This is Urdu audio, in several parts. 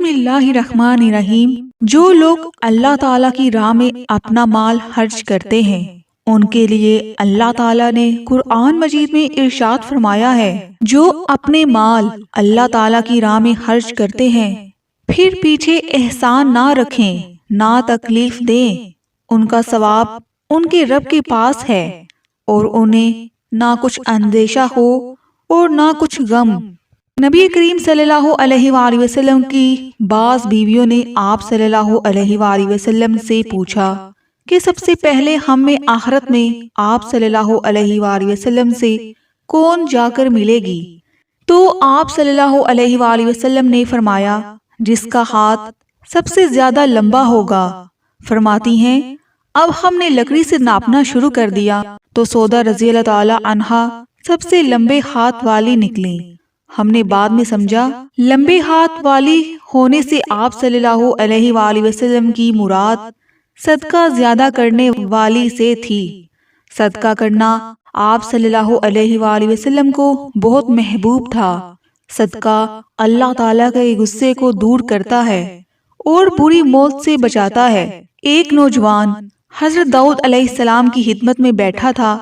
بسم اللہ الرحمن الرحیم۔ جو لوگ اللہ تعالیٰ کی راہ میں اپنا مال خرچ کرتے ہیں ان کے لیے اللہ تعالیٰ نے قرآن مجید میں ارشاد فرمایا ہے، جو اپنے مال اللہ تعالیٰ کی راہ میں خرچ کرتے ہیں پھر پیچھے احسان نہ رکھیں نہ تکلیف دیں، ان کا ثواب ان کے رب کے پاس ہے اور انہیں نہ کچھ اندیشہ ہو اور نہ کچھ غم۔ نبی کریم صلی اللہ علیہ وآلہ وسلم کی بعض بیویوں نے آپ صلی اللہ علیہ وآلہ وسلم سے پوچھا کہ سب سے پہلے ہم میں آخرت میں آپ صلی اللہ علیہ وآلہ وسلم سے کون جا کر ملے گی؟ تو آپ صلی اللہ علیہ وآلہ وسلم نے فرمایا، جس کا ہاتھ سب سے زیادہ لمبا ہوگا۔ فرماتی ہیں، اب ہم نے لکڑی سے ناپنا شروع کر دیا تو سودا رضی اللہ تعالی عنہا سب سے لمبے ہاتھ والی نکلی۔ ہم نے بعد میں سمجھا لمبے ہاتھ والی ہونے سے آپ صلی اللہ علیہ وآلہ وسلم کی مراد صدقہ زیادہ کرنے والی سے تھی۔ صدقہ کرنا آپ صلی اللہ علیہ وآلہ وسلم کو بہت محبوب تھا۔ صدقہ اللہ تعالیٰ کے غصے کو دور کرتا ہے اور بری موت سے بچاتا ہے۔ ایک نوجوان حضرت داؤد علیہ السلام کی خدمت میں بیٹھا تھا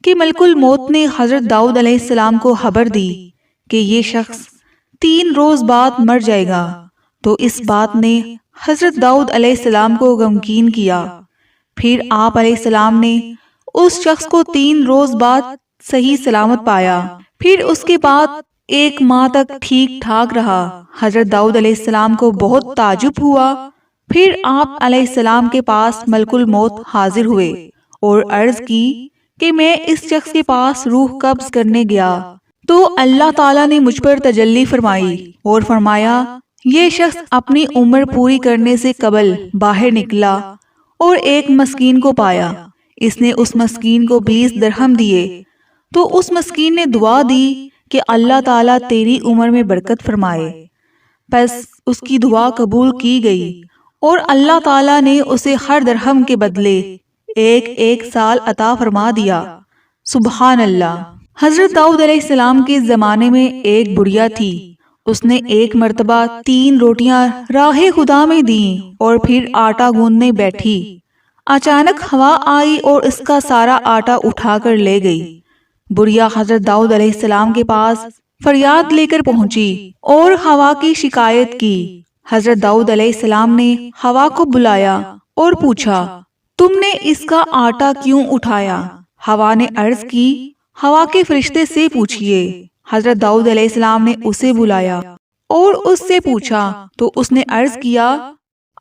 کہ ملک الموت نے حضرت داؤد علیہ السلام کو خبر دی کہ یہ شخص 3 روز بعد مر جائے گا، تو اس بات نے حضرت داؤد علیہ السلام کو غمگین کیا۔ پھر آپ علیہ السلام نے اس شخص کو 3 روز بعد صحیح سلامت پایا، پھر اس کے بعد 1 ماہ تک ٹھیک ٹھاک رہا۔ حضرت داؤد علیہ السلام کو بہت تعجب ہوا۔ پھر آپ علیہ السلام کے پاس ملک الموت حاضر ہوئے اور عرض کی کہ میں اس شخص کے پاس روح قبض کرنے گیا تو اللہ تعالیٰ نے مجھ پر تجلی فرمائی اور فرمایا، یہ شخص اپنی عمر پوری کرنے سے قبل باہر نکلا اور ایک مسکین کو پایا۔ اس نے اس مسکین کو 20 درہم دیے تو اس مسکین نے دعا دی کہ اللہ تعالیٰ تیری عمر میں برکت فرمائے۔ پس اس کی دعا قبول کی گئی اور اللہ تعالیٰ نے اسے ہر درہم کے بدلے 1 سال عطا فرما دیا۔ سبحان اللہ۔ حضرت داؤد علیہ السلام کے زمانے میں ایک بڑھیا تھی۔ اس نے ایک مرتبہ 3 روٹیاں راہ خدا میں دیں اور پھر آٹا گوندنے بیٹھی۔ اچانک ہوا آئی اور اس کا سارا آٹا اٹھا کر لے گئی۔ بڑھیا حضرت داؤد علیہ السلام کے پاس فریاد لے کر پہنچی اور ہوا کی شکایت کی۔ حضرت داؤد علیہ السلام نے ہوا کو بلایا اور پوچھا، تم نے اس کا آٹا کیوں اٹھایا؟ ہوا نے عرض کی، ہوا کے فرشتے سے پوچھئے۔ حضرت داؤد علیہ السلام نے اسے بلایا اور اس سے پوچھا تو اس نے عرض کیا،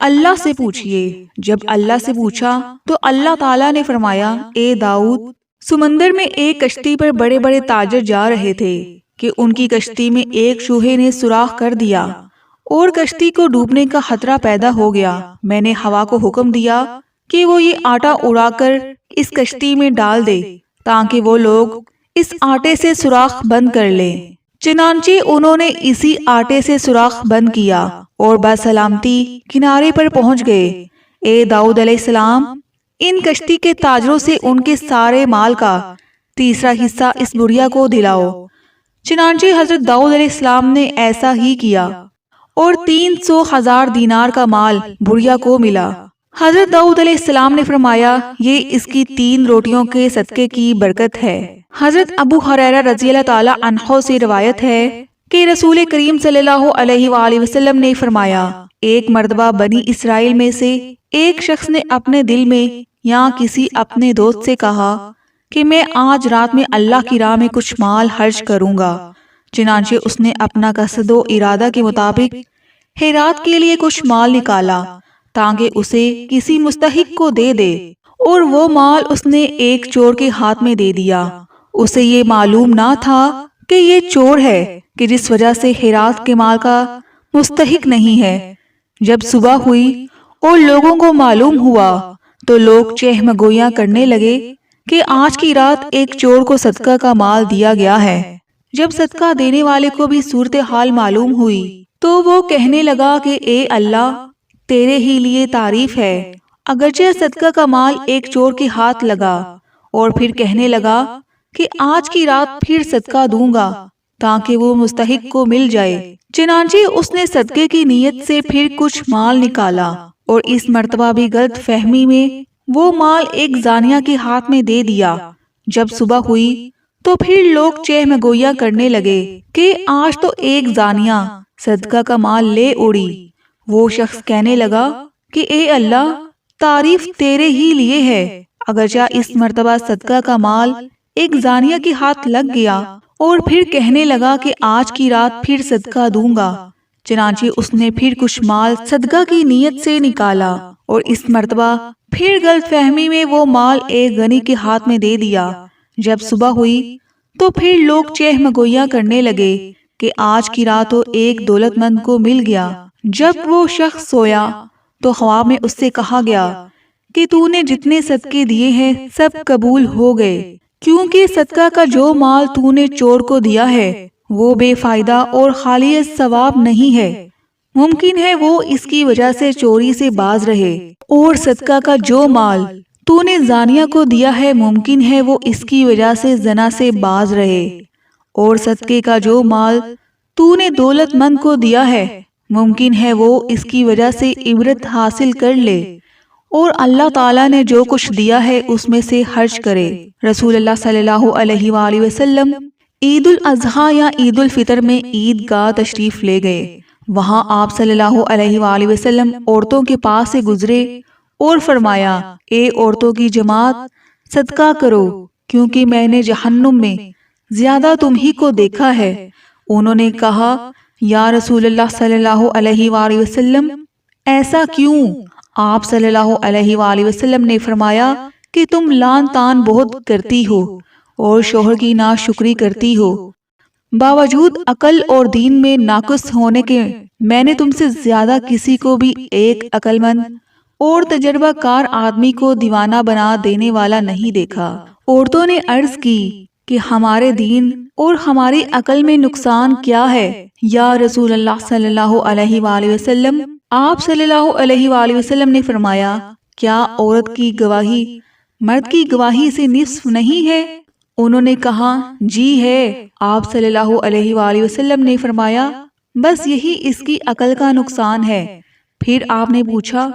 اللہ سے پوچھئے۔ جب اللہ سے پوچھا تو اللہ تعالیٰ نے فرمایا، اے داؤد، سمندر میں ایک کشتی پر بڑے بڑے تاجر جا رہے تھے کہ ان کی کشتی میں ایک چوہے نے سوراخ کر دیا اور کشتی کو ڈوبنے کا خطرہ پیدا ہو گیا۔ میں نے ہوا کو حکم دیا کہ وہ یہ آٹا اڑا کر اس کشتی میں ڈال دے تاکہ وہ لوگ اس آٹے سے سوراخ بند کر لیں۔ چنانچہ انہوں نے اسی آٹے سے سوراخ بند کیا اور بسلامتی کنارے پر پہنچ گئے۔ اے داؤد علیہ السلام، ان کشتی کے تاجروں سے ان کے سارے مال کا 3 حصہ اس بڑھیا کو دلاؤ۔ چنانچہ حضرت داؤد علیہ السلام نے ایسا ہی کیا اور 300,000 دینار کا مال بڑھیا کو ملا۔ حضرت داؤد علیہ السلام نے فرمایا، یہ اس کی 3 روٹیوں کے صدقے کی برکت ہے۔ حضرت ابو ہریرہ رضی اللہ تعالی عنہ سے روایت ہے کہ رسول کریم صلی اللہ علیہ وآلہ وسلم نے فرمایا، ایک مرتبہ بنی اسرائیل میں سے ایک شخص نے اپنے دل میں یا کسی اپنے دوست سے کہا کہ میں آج رات میں اللہ کی راہ میں کچھ مال خرچ کروں گا۔ چنانچہ اس نے اپنا قصد و ارادہ کے مطابق خیرات کے لیے کچھ مال نکالا تاکہ اسے کسی مستحق کو دے دے، اور وہ مال اس نے ایک چور کے ہاتھ میں دے دیا۔ اسے یہ معلوم نہ تھا کہ یہ چور ہے کہ جس وجہ سے خیرات کے مال کا مستحق نہیں ہے۔ جب صبح ہوئی اور لوگوں کو معلوم ہوا تو لوگ چہم گویاں کرنے لگے کہ آج کی رات ایک چور کو صدقہ کا مال دیا گیا ہے۔ جب صدقہ دینے والے کو بھی صورتحال معلوم ہوئی تو وہ کہنے لگا کہ اے اللہ، تیرے ہی لیے تعریف ہے، اگرچہ صدقہ کا مال ایک چور کے ہاتھ لگا، اور پھر کہنے لگا کہ آج کی رات پھر صدقہ دوں گا تاکہ وہ مستحق کو مل جائے۔ چنانچہ اس نے صدقے کی نیت سے پھر کچھ مال نکالا، اور اس مرتبہ بھی غلط فہمی میں وہ مال ایک زانیہ کے ہاتھ میں دے دیا۔ جب صبح ہوئی تو پھر لوگ چہم گویا کرنے لگے کہ آج تو ایک زانیہ صدقہ کا مال لے اڑی۔ وہ شخص کہنے لگا کہ اے اللہ، تعریف تیرے ہی لیے ہے، اگرچہ اس مرتبہ صدقہ کا مال ایک زانیہ کے ہاتھ لگ گیا، اور پھر کہنے لگا کہ آج کی رات پھر صدقہ دوں گا۔ چنانچہ اس نے پھر کچھ مال صدقہ کی نیت سے نکالا، اور اس مرتبہ پھر غلط فہمی میں وہ مال ایک غنی کے ہاتھ میں دے دیا۔ جب صبح ہوئی تو پھر لوگ چہم گویا کرنے لگے کہ آج کی رات تو ایک دولت مند کو مل گیا۔ جب وہ شخص سویا تو خواب میں اس سے کہا گیا کہ تو نے جتنے صدقے دیے ہیں سب قبول ہو گئے، کیونکہ صدقہ کا جو مال تو نے چور کو دیا ہے وہ بے فائدہ اور خالی ثواب نہیں ہے، ممکن ہے وہ اس کی وجہ سے چوری سے باز رہے، اور صدقہ کا جو مال تو نے زانیہ کو دیا ہے ممکن ہے وہ اس کی وجہ سے زنا سے باز رہے، اور صدقے کا جو مال تو نے دولت مند کو دیا ہے ممکن ہے وہ اس کی وجہ سے عبرت حاصل کر لے، اور اللہ تعالیٰ نے جو کچھ دیا ہے اس میں سے خرچ کرے۔ رسول اللہ صلی اللہ علیہ وآلہ وسلم عید الاضحیٰ یا عید الفطر میں عید گاہ تشریف لے گئے۔ وہاں آپ صلی اللہ علیہ وآلہ وسلم عورتوں کے پاس سے گزرے اور فرمایا، اے عورتوں کی جماعت، صدقہ کرو، کیونکہ میں نے جہنم میں زیادہ تم ہی کو دیکھا ہے۔ انہوں نے کہا، یا رسول اللہ صلی اللہ علیہ وآلہ وسلم، ایسا کیوں؟ آپ صلی اللہ علیہ وآلہ وسلم نے فرمایا کہ تم لان تان بہت کرتی ہو اور شوہر کی ناشکری کرتی ہو، باوجود عقل اور دین میں ناقص ہونے کے میں نے تم سے زیادہ کسی کو بھی ایک عقل مند اور تجربہ کار آدمی کو دیوانہ بنا دینے والا نہیں دیکھا۔ عورتوں نے عرض کی کہ ہمارے دین اور ہماری عقل میں نقصان کیا ہے یا رسول اللہ صلی اللہ علیہ وآلہ وسلم؟ آپ صلی اللہ علیہ وآلہ وسلم نے فرمایا، کیا عورت کی گواہی مرد کی گواہی سے نصف نہیں ہے؟ انہوں نے کہا، جی ہے۔ آپ صلی اللہ علیہ وآلہ وسلم نے فرمایا، بس یہی اس کی عقل کا نقصان ہے۔ پھر آپ نے پوچھا،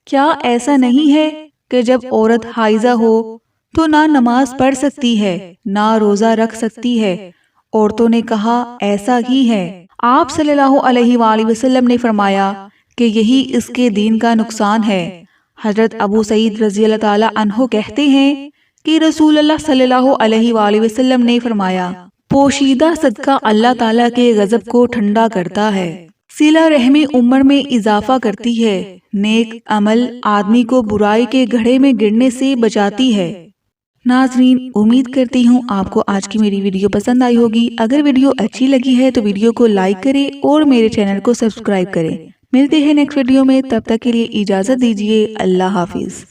کیا ایسا نہیں ہے کہ جب عورت حائضہ ہو تو نہ نماز پڑھ سکتی ہے نہ روزہ رکھ سکتی ہے؟ عورتوں نے کہا، ایسا ہی ہے۔ آپ صلی اللہ علیہ وآلہ وسلم نے فرمایا کہ یہی اس کے دین کا نقصان ہے۔ حضرت ابو سعید رضی اللہ تعالی عنہ کہتے ہیں کہ رسول اللہ صلی اللہ علیہ وآلہ وسلم نے فرمایا، پوشیدہ صدقہ اللہ تعالیٰ کے غضب کو ٹھنڈا کرتا ہے، صلہ رحمی عمر میں اضافہ کرتی ہے، نیک عمل آدمی کو برائی کے گڑھے میں گرنے سے بچاتی ہے۔ ناظرین، امید کرتی ہوں آپ کو آج کی میری ویڈیو پسند آئی ہوگی۔ اگر ویڈیو اچھی لگی ہے تو ویڈیو کو لائک کریں اور میرے چینل کو سبسکرائب کریں۔ ملتے ہیں نیکسٹ ویڈیو میں، تب تک کے لیے اجازت دیجیے۔ اللہ حافظ۔